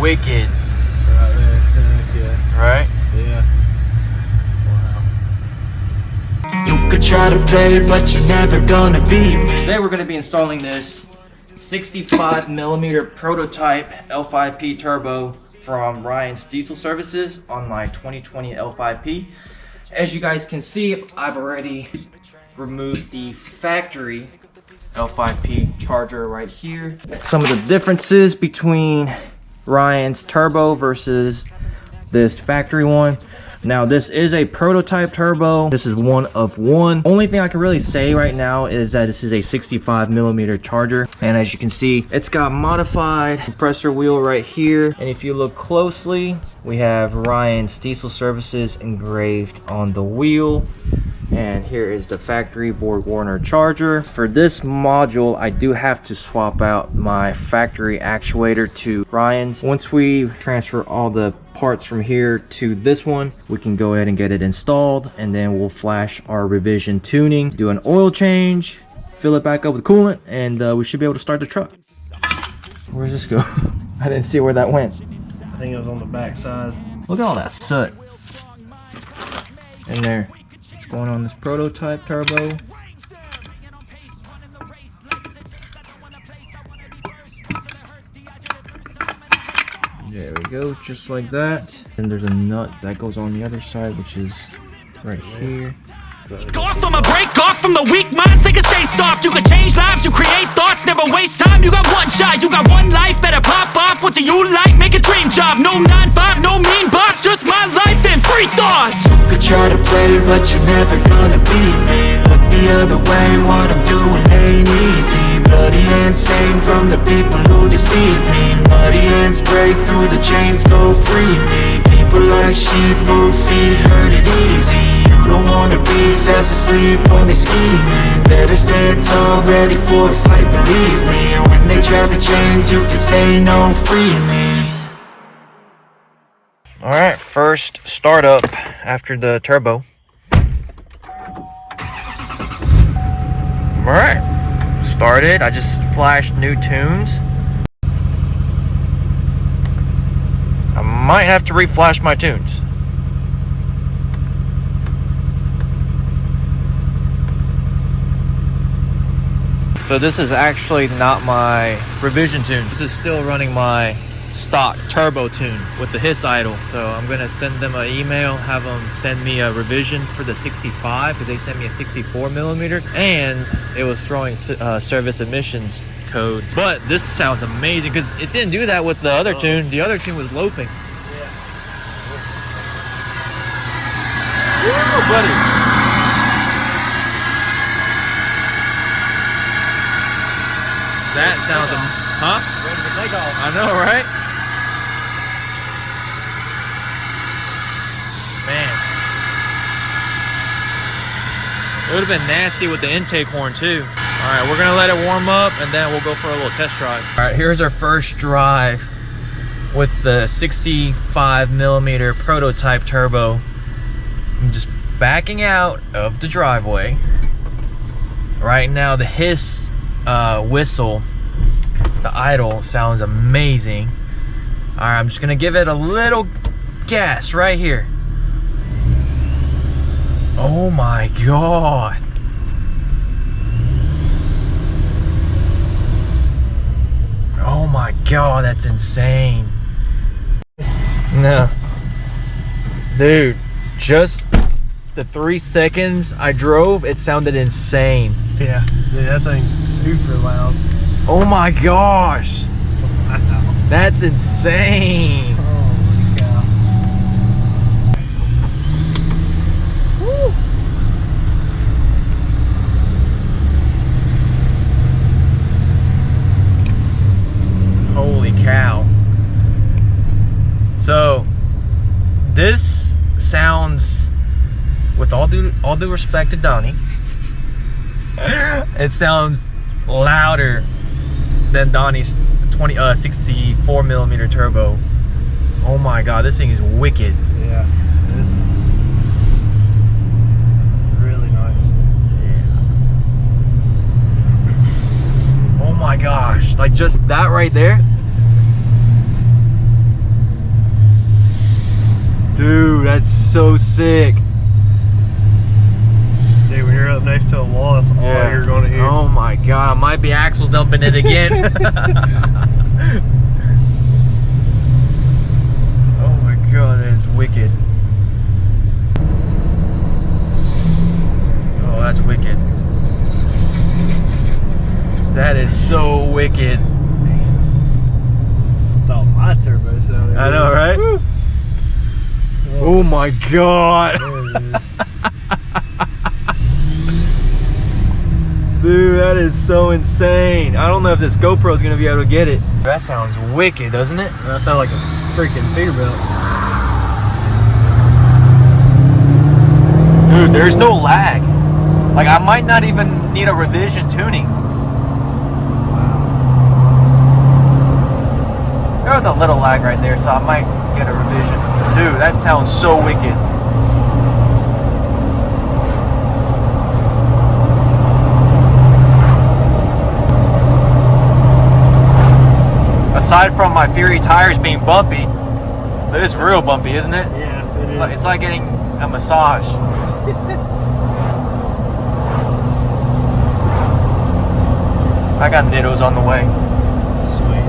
wicked. Right there, yeah. Right? Yeah. Wow. You could try to play, but you're never gonna beat me. Today we're going to be installing this 65mm prototype L5P turbo from Ryan's Diesel Services on my 2020 L5P. As you guys can see, I've already removed the factory L5P charger right here. Some of the differences between Ryan's turbo versus this factory one. Now this is a prototype turbo. This is one of one. Only thing I can really say right now is that this is a 65mm charger. And as you can see, it's got modified compressor wheel right here. And if you look closely, we have Ryan's Diesel Services engraved on the wheel. And here is the factory Borg Warner charger. For this module, I do have to swap out my factory actuator to Ryan's. Once we transfer all the parts from here to this one, we can go ahead and get it installed, and then we'll flash our revision tuning, do an oil change, fill it back up with coolant, and we should be able to start the truck. Where does this go? I didn't see where that went. I think it was on the back side. Look at all that soot in there. Going on this prototype turbo. There we go, just like that. And there's a nut that goes on the other side, which is right here. Go off from a break off from the weak minds, they can stay soft. You can change lives, you create thoughts, never waste time. You got one shot, you got one life, better pop off. What do you like? Make a dream job. No 9-5, no mean boss, just my life and free thoughts. You could try to play, but you're never gonna beat me. Look the other way, what I'm doing ain't easy. Bloody hands stained from the people who deceive me. Muddy hands break through the chains, go free me. People like sheep move feet, hurt it easy. You don't wanna be fast asleep when they scheming. Better stand tall, ready for a fight, believe me. And when they try the chains, you can say no, free me. Alright, first startup after the turbo. Alright, started. I just flashed new tunes. I might have to reflash my tunes. So this is actually not my revision tune. This is still running my stock turbo tune with the hiss idle. So I'm gonna send them an email, have them send me a revision for the 65, because they sent me a 64mm, and it was throwing service emissions code. But this sounds amazing because it didn't do that with the other tune. The other tune was loping. Woo, buddy. That sounds, huh? Ready to take off. I know, right? Man. It would have been nasty with the intake horn too. All right, we're gonna let it warm up and then we'll go for a little test drive. All right, here's our first drive with the 65mm prototype turbo. I'm just backing out of the driveway. Right now, the hiss whistle, the idle, sounds amazing. All right, I'm just gonna give it a little gas right here. Oh my god. Oh my god, that's insane. No, dude, just the 3 seconds I drove, it sounded insane. Yeah, dude, that thing's super loud. Oh my gosh, Wow. that's insane. Holy cow. Woo. Holy cow. So this sounds, with all due respect to Donnie, it sounds louder than Donnie's 64mm turbo. Oh my god, this thing is wicked. Yeah, this is really nice. Yeah. Oh my gosh, like just that right there. so sick. Dude, when you're up next to a wall, that's all you're going to hear. Oh my god, I might be axle dumping it again. Oh my god, that is wicked. Oh, that's wicked. That is so wicked. I thought my turbo sounded I know, right? Woo. Oh my god. There it is. Dude, that is so insane. I don't know if this GoPro is gonna be able to get it. That sounds wicked, doesn't it? That sounds like a freaking Peterbilt. Dude, there's no lag. Like, I might not even need a revision tuning. There was a little lag right there, so I might get a revision. Dude, that sounds so wicked. Aside from my Fury tires being bumpy, it's real bumpy, isn't it? Yeah, It's like getting a massage. I got Nittos on the way. Sweet.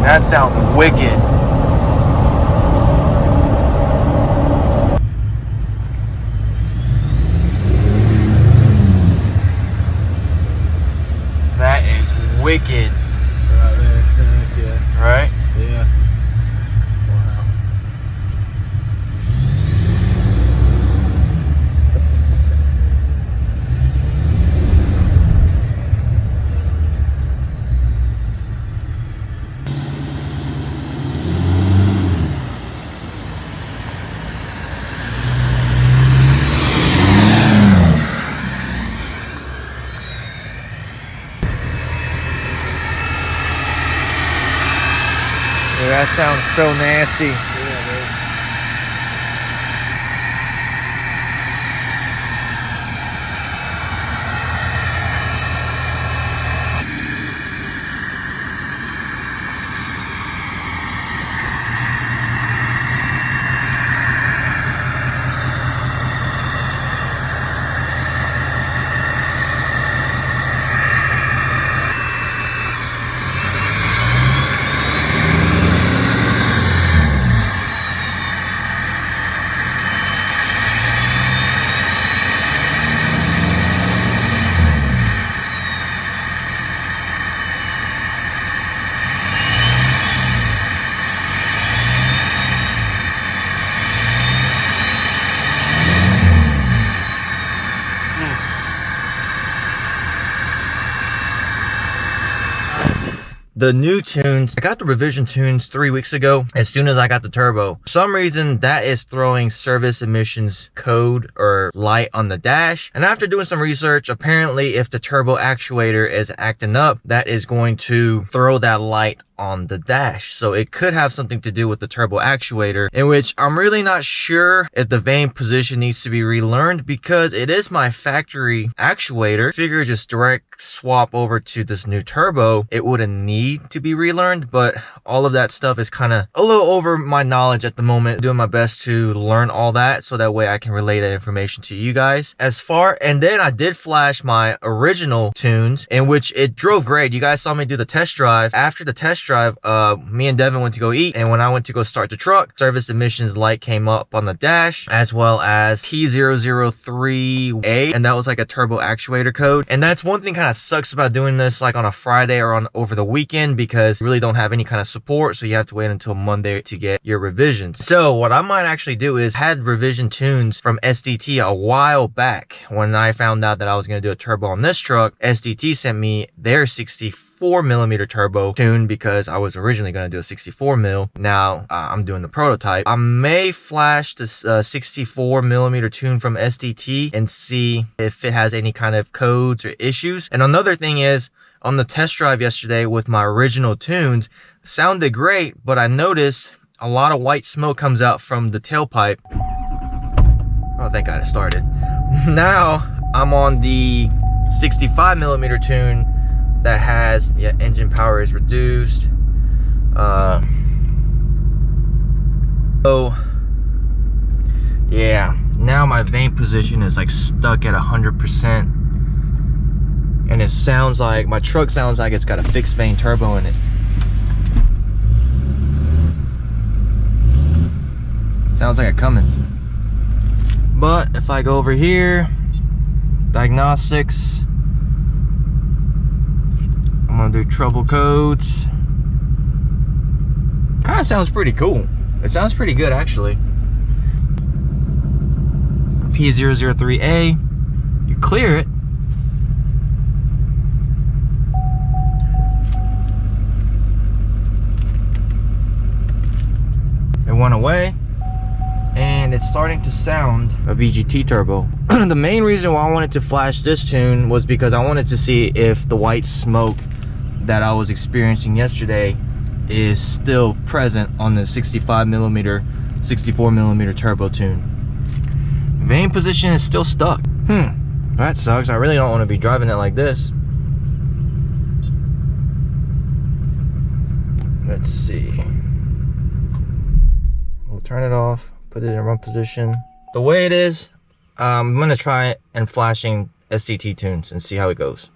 That sounds wicked. That is wicked. Right there. Heck yeah. Right? Yeah. Wow. Dude, that sounds so nasty. Yeah, dude. The new tunes, I got the revision tunes 3 weeks ago as soon as I got the turbo. For some reason that is throwing service emissions code or light on the dash. And after doing some research, apparently if the turbo actuator is acting up, that is going to throw that light on the dash. So it could have something to do with the turbo actuator, in which I'm really not sure if the vane position needs to be relearned because it is my factory actuator. Figure just direct swap over to this new turbo, it wouldn't need to be relearned, but all of that stuff is kind of a little over my knowledge at the moment. Doing my best to learn all that so that way I can relay that information to you guys. And then I did flash my original tunes, in which it drove great. You guys saw me do the test drive. After the test drive, me and Devin went to go eat, and when I went to go start the truck, service emissions light came up on the dash, as well as P003A, and that was like a turbo actuator code. And that's one thing kind of sucks about doing this like on a Friday or on over the weekend, because you really don't have any kind of support, so you have to wait until Monday to get your revisions. So what I might actually do is had revision tunes from SDT a while back. When I found out that I was going to do a turbo on this truck, SDT sent me their 64mm turbo tune because I was originally going to do a 64mm. Now I'm doing the prototype. I may flash this 64mm tune from SDT and see if it has any kind of codes or issues. And another thing is, on the test drive yesterday with my original tunes, sounded great, but I noticed a lot of white smoke comes out from the tailpipe. Oh, thank God it started. Now I'm on the 65mm tune that has, yeah, engine power is reduced. So yeah, now my vane position is like stuck at 100%, and it sounds like my truck sounds like it's got a fixed vane turbo in it. Sounds like a Cummins. But if I go over here, diagnostics, I'm gonna do trouble codes. Kind of sounds pretty cool. It sounds pretty good actually. P003A, you clear it. It went away, and it's starting to sound a VGT turbo. The main reason why I wanted to flash this tune was because I wanted to see if the white smoke that I was experiencing yesterday is still present on the 65mm, 64mm turbo tune. Vane position is still stuck. That sucks. I really don't want to be driving it like this. Let's see. We'll turn it off, put it in run position. The way it is, I'm gonna try it and flashing SDT tunes and see how it goes.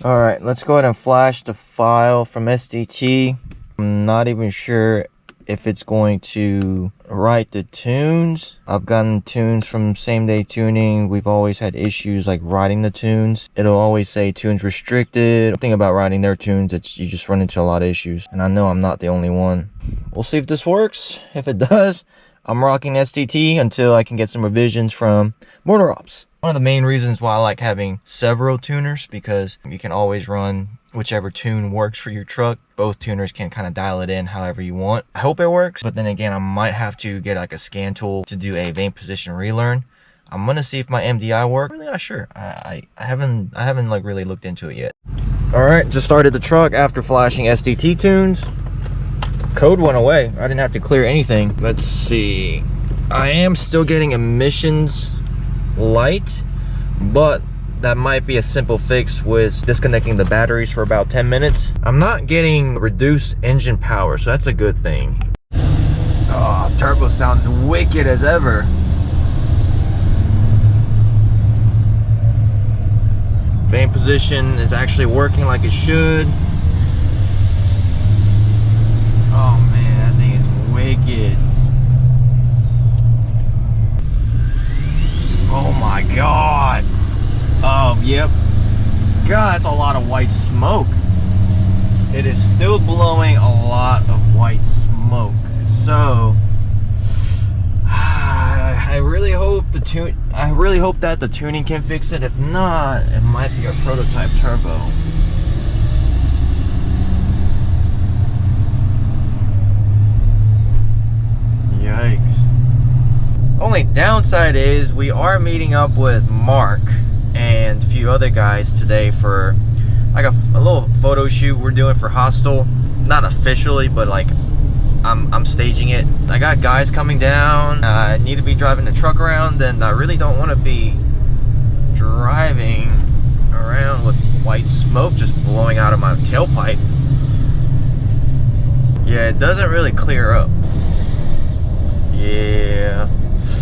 All right, let's go ahead and flash the file from SDT. I'm not even sure if it's going to write the tunes. I've gotten tunes from Same Day Tuning. We've always had issues like writing the tunes. It'll always say tunes restricted. The thing about writing their tunes, it's you just run into a lot of issues, and I know I'm not the only one. We'll see if this works. If it does, I'm rocking SDT until I can get some revisions from Motor Ops. One of the main reasons why I like having several tuners, because you can always run whichever tune works for your truck. Both tuners can kind of dial it in however you want. I hope it works, but then again, I might have to get like a scan tool to do a vane position relearn. I'm gonna see if my MDI works. I'm really not sure. I haven't like really looked into it yet. All right, just started the truck after flashing SDT tunes. Code went away. I didn't have to clear anything. Let's see. I am still getting emissions light, but that might be a simple fix with disconnecting the batteries for about 10 minutes. I'm not getting reduced engine power, so that's a good thing. Oh, turbo sounds wicked as ever. Vane position is actually working like it should. Oh man, that thing is wicked. Oh my god. Oh, yep. God, that's a lot of white smoke. It is still blowing a lot of white smoke. So I really hope that the tuning can fix it. If not, it might be a prototype turbo. Yikes. Only downside is we are meeting up with Mark and a few other guys today for like a little photo shoot we're doing for Hostel. Not officially, but like I'm staging it. I got guys coming down. I need to be driving the truck around, and I really don't want to be driving around with white smoke just blowing out of my tailpipe. Yeah, it doesn't really clear up. Yeah,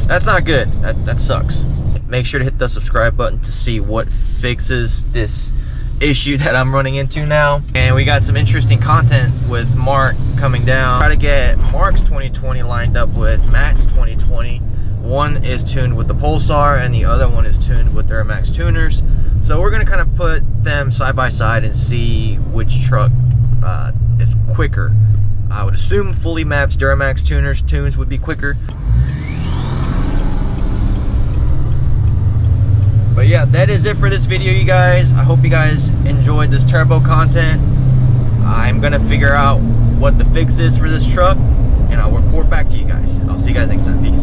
that's not good. That sucks. Make sure to hit the subscribe button to see what fixes this issue that I'm running into now. And we got some interesting content with Mark coming down. Try to get Mark's 2020 lined up with Matt's 2020. One is tuned with the Pulsar and the other one is tuned with Duramax tuners. So we're gonna kind of put them side by side and see which truck is quicker. I would assume fully mapped Duramax tunes would be quicker. But yeah, that is it for this video, you guys. I hope you guys enjoyed this turbo content. I'm gonna figure out what the fix is for this truck, and I'll report back to you guys. I'll see you guys next time. Peace.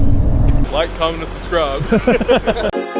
Like, comment, and subscribe.